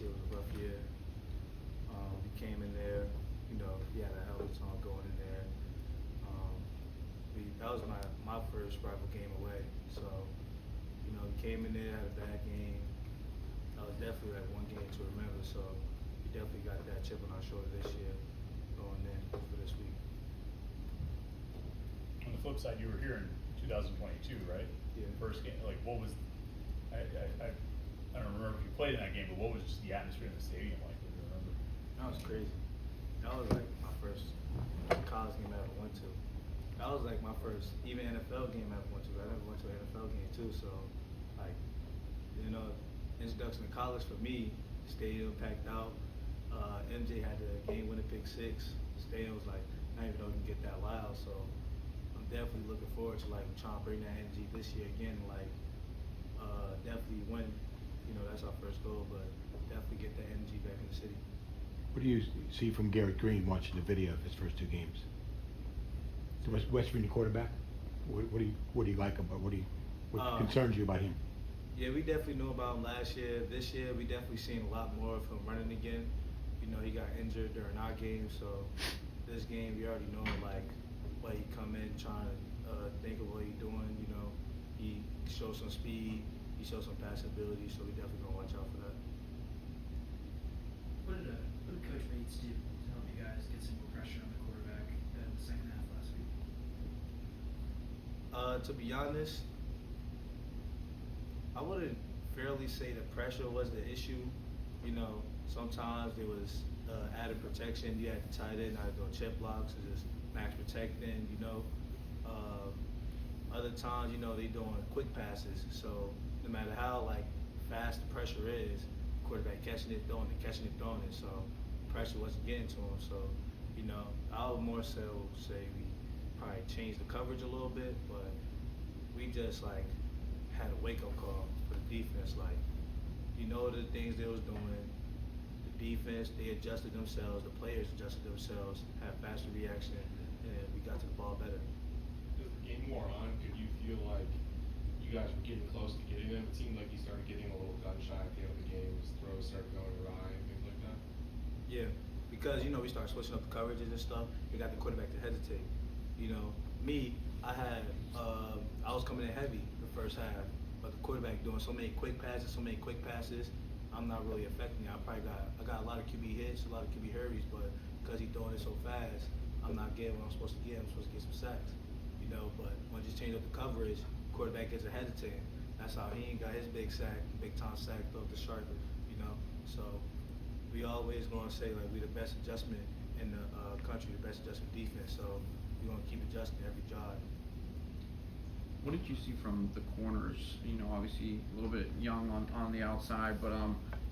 year was a rough year. He came in there, he had a hell of a time going in there. That was my first rival game away. So, he came in there, had a bad game. That was definitely like one game to remember. So, we definitely got that chip on our shoulder this year going in for this week. On the flip side, you were here in 2022, right? Yeah. First game, like what was, I don't remember if you played in that game, but what was just the atmosphere in the stadium like? Do you remember? That was crazy. That was like my first college game I ever went to. That was like my first even NFL game I ever went to. I never went to an NFL game too, so like, introduction to college for me, stadium packed out. MJ had the game-winning pick six. The stadium was like, I didn't even know it can get that loud, so I'm definitely looking forward to like trying to bring that energy this year again, like definitely win. That's our first goal, but definitely get that energy back in the city. What do you see from Garrett Green watching the video of his first two games? The West Virginia quarterback. What do you like about what concerns you about him? Yeah, we definitely knew about him last year. This year, we definitely seen a lot more of him running again. He got injured during our game, so this game we already know like what he come in trying to think of what he's doing. He shows some speed, he shows some pass ability, so we definitely gonna watch out for that. What did Coach Bates do to help you guys get some more pressure on the quarterback in the second half last week? To be honest, I wouldn't fairly say the pressure was the issue. Sometimes there was added protection. You had the tight end, I had to go chip blocks and just max protecting. Other times, they doing quick passes. So no matter how like fast the pressure is, quarterback catching it, throwing it, catching it, throwing it. So pressure wasn't getting to him. So I would more so say we probably changed the coverage a little bit, but we just like had a wake-up call for the defense. Like, the things they was doing. The defense, they adjusted themselves. The players adjusted themselves, had faster reaction, and we got to the ball better. As the game wore on, could you feel like you guys were getting close to getting them? It seemed like you started getting a little gun shy at the end of the game. His throws started going awry and things like that. Yeah, because we started switching up the coverages and stuff. We got the quarterback to hesitate. Me, I was coming in heavy the first half, but the quarterback doing so many quick passes, I'm not really affecting it. I got a lot of QB hits, a lot of QB hurries, but because he's doing it so fast, I'm not getting what I'm supposed to get. I'm supposed to get some sacks, But when I just change up the coverage, quarterback gets a hesitant. That's how he ain't got his big time sack off the sharp, So we always gonna say like we the best adjustment in the country, the best adjustment defense. So we're gonna keep adjusting every drive. What did you see from the corners? Obviously a little bit young on the outside, but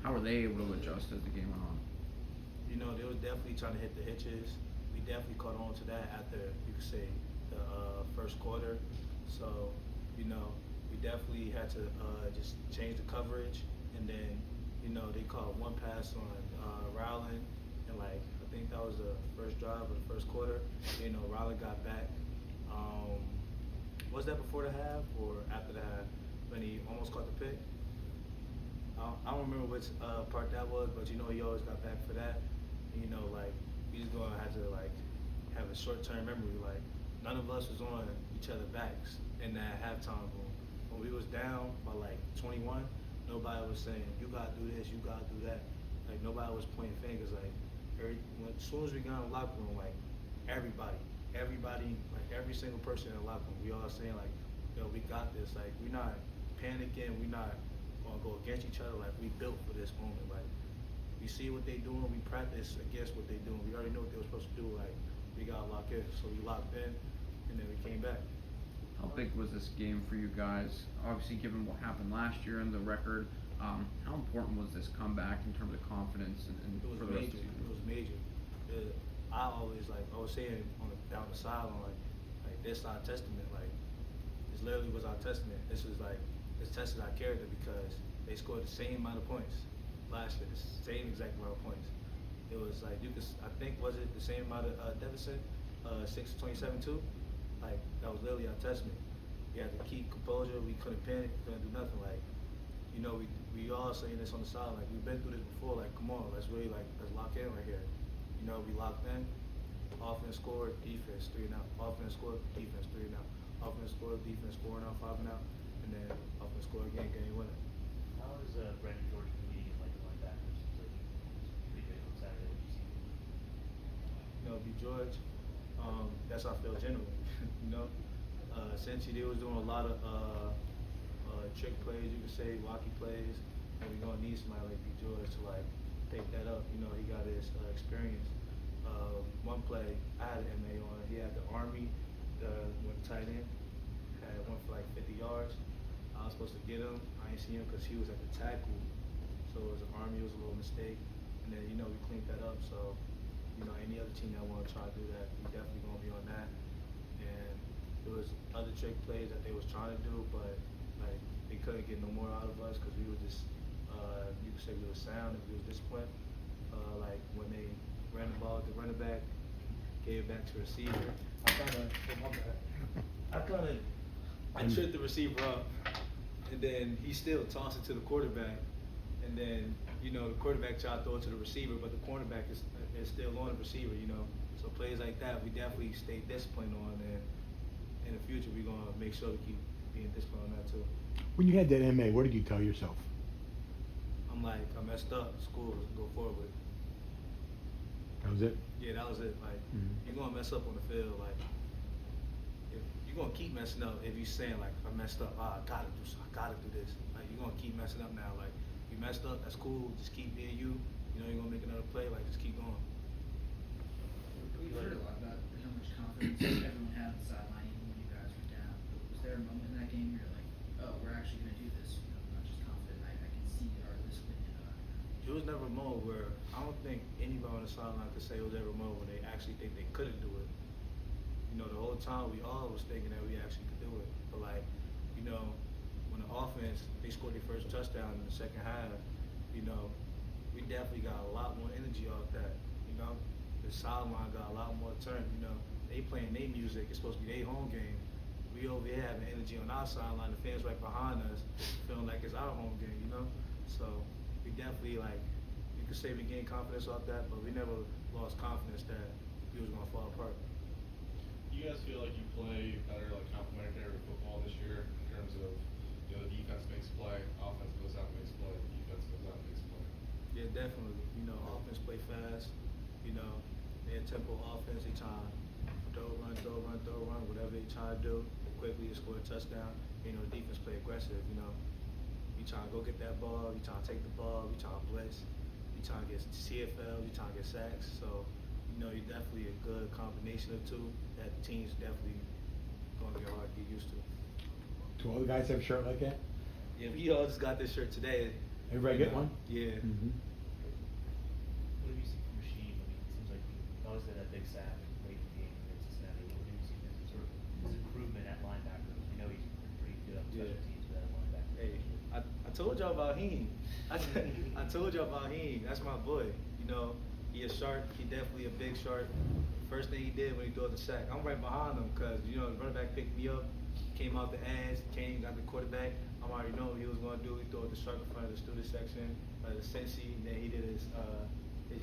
how were they able to adjust as the game went on? They was definitely trying to hit the hitches. We definitely caught on to that after, you could say, the first quarter. So, we definitely had to just change the coverage. And then, they caught one pass on Rowland. And, I think that was the first drive of the first quarter. Rowland got back. Was that before the half or after the half when he almost caught the pick? I don't remember which part that was, but he always got back for that. We just gonna have to have a short-term memory. None of us was on each other's backs in that halftime room. When we was down by 21, nobody was saying you gotta do this, you gotta do that. Nobody was pointing fingers. As soon as we got in the locker room, everybody, every single person in the locker room, we all saying we got this. We're not panicking. We're not gonna go against each other. We built for this moment. We see what they doing. We practice against what they doing. We already know what they were supposed to do. We got locked in. So we locked in, and then we came back. How big was this game for you guys? Obviously, given what happened last year and the record, how important was this comeback in terms of confidence and It was for the rest major. of the season? It was major. I always I was saying down the sideline, this our testament. This literally was our testament. This tested our character because they scored the same amount of points last year, the same exact amount of points. It was I think was it the same amount of deficit, 6-27-2. That was literally our testament. We had to keep composure. We couldn't panic. Couldn't do nothing. you know, we all saying this on the side, like we've been through this before. Like, come on, let's lock in right here. You know, we locked in. Offense score, defense 3 and out. Offense score, defense 3 and out. Offense score, defense 4 and out, 5 and out, and then offense score again, game winner. How is Brandon George competing like the linebackers? Seems like he's pretty good on Saturday. What you see? You know, B. George, that's our field general. You know, Cincy, they was doing a lot of trick plays, you could say, wacky plays, and we're gonna need somebody like B. George to like pick that up. You know, he got his experience. One play, I had an MA on. He had the Army, went tight end, had one for like 50 yards. I was supposed to get him. I ain't see him because he was at the tackle. So it was an Army, it was a little mistake. And then, you know, we cleaned that up. So, you know, any other team that want to try to do that, we definitely going to be on that. And there was other trick plays that they was trying to do, but like they couldn't get no more out of us because we were just, you could say we were sound and we was disciplined. Like when they ran the ball to running back, gave it back to receiver. I tripped the receiver up, and then he still tossed it to the quarterback, and then, you know, the quarterback tried to throw it to the receiver, but the cornerback is still on the receiver, you know. So plays like that, we definitely stay disciplined on, and in the future, we're going to make sure to keep being disciplined on that too. When you had that MA, what did you tell yourself? I'm like, I messed up, school, go forward. That was it? Yeah, that was it. Like, you're gonna mess up on the field. Like, if you're gonna keep messing up if you're saying like, I messed up. I gotta do this. Like, you're gonna keep messing up now. Like, you messed up. That's cool. Just keep being you. You know, you're gonna make another play. Like, just keep going. We've heard a lot about how much confidence everyone had on the sideline even when you guys were down. But was there a moment in that game where you're like, oh, we're actually gonna do this? You know, I'm not just confident. I can see our discipline. It was never a moment where I don't think anybody on the sideline could say it was ever a moment when they actually think they couldn't do it. You know, the whole time we all was thinking that we actually could do it. But like, you know, when the offense, they scored their first touchdown in the second half, you know, we definitely got a lot more energy off that, you know. The sideline got a lot more turn, you know. They playing their music, it's supposed to be their home game. We over here having energy on our sideline, the fans right behind us, feeling like it's our home game, you know. So we definitely, like, you could say we gained confidence off that, but we never lost confidence that we was gonna fall apart. Do you guys feel like you play better, like complementary football this year in terms of, you know, the defense makes play, offense goes out and makes play, defense goes out and makes play? Yeah, definitely. You know, offense play fast. You know, they're tempo offense. They try to throw, run, whatever they try to do. Quickly to score a touchdown. You know, defense play aggressive. You know, you try to go get that ball. You try to take the ball. You try to blitz. You try to get CFL. You try to get sacks. So, you know, you're definitely a good combination of two that the team's definitely going to get hard to get used to. Do all the guys have a shirt like that? Yeah, we all just got this shirt today. Everybody get one? Yeah. What have you seen from Rasheed? I mean, it seems like he always had that big sack late in the game against Cincinnati. What have you seen as sort of his improvement at linebacker? We know he's been pretty good on special teams, but at linebacker. Hey, I told y'all about Heen. I told y'all about Heen. That's my boy. You know, he a shark. He definitely a big shark. First thing he did when he threw the sack, I'm right behind him because, you know, the running back picked me up, came out the edge, got the quarterback. I already know what he was going to do. He threw the shark in front of the student section, the Cincy, and then he did his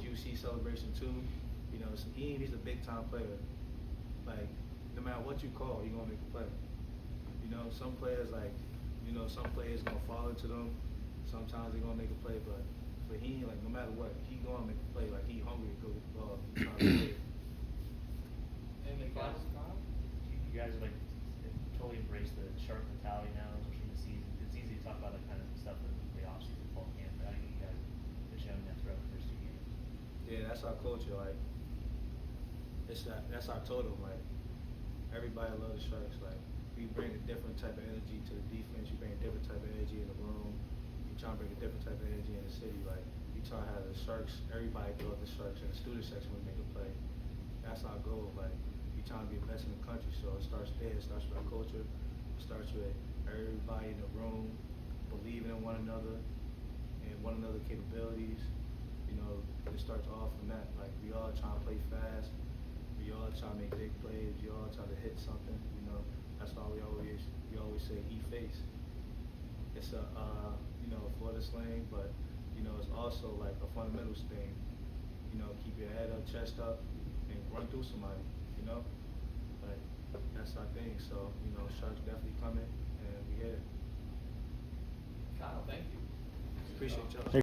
UC celebration too. You know, so he's a big time player. Like, no matter what you call, he's going to make a play. You know, some players gonna fall into them. Sometimes they're gonna make a play, but for him, like, no matter what, he gonna make a play. Like, he hungry to go get the ball. He trying to play. And the guys, You guys are like totally embrace the shark mentality now, especially in the season. It's easy to talk about that kind of stuff in the off season, fall camp, but I think you guys have shown that throughout the first 2 games. Yeah, that's our culture. Like, that's our totem. Like, everybody loves the Sharks. Like, we bring a different type of energy to the defense. You bring a different type of energy in the room. You try to bring a different type of energy in the city. Like, you try to have the Sharks. Everybody throw the Sharks in the student section when we make a play. That's our goal. Like, we trying to be the best in the country. So it starts there. It starts with our culture. It starts with everybody in the room believing in one another and one another's capabilities. You know, it starts off from that. Like, we all trying to play fast. We all trying to make big plays. We all trying to hit something. You know, that's why we always say E face. it's a you know, Florida slang, but you know, it's also like a fundamentals thing. You know, keep your head up, chest up, and run through somebody. You know, like that's our thing. So you know, Sharks definitely coming, and we here. Kyle, thank you. Appreciate y'all.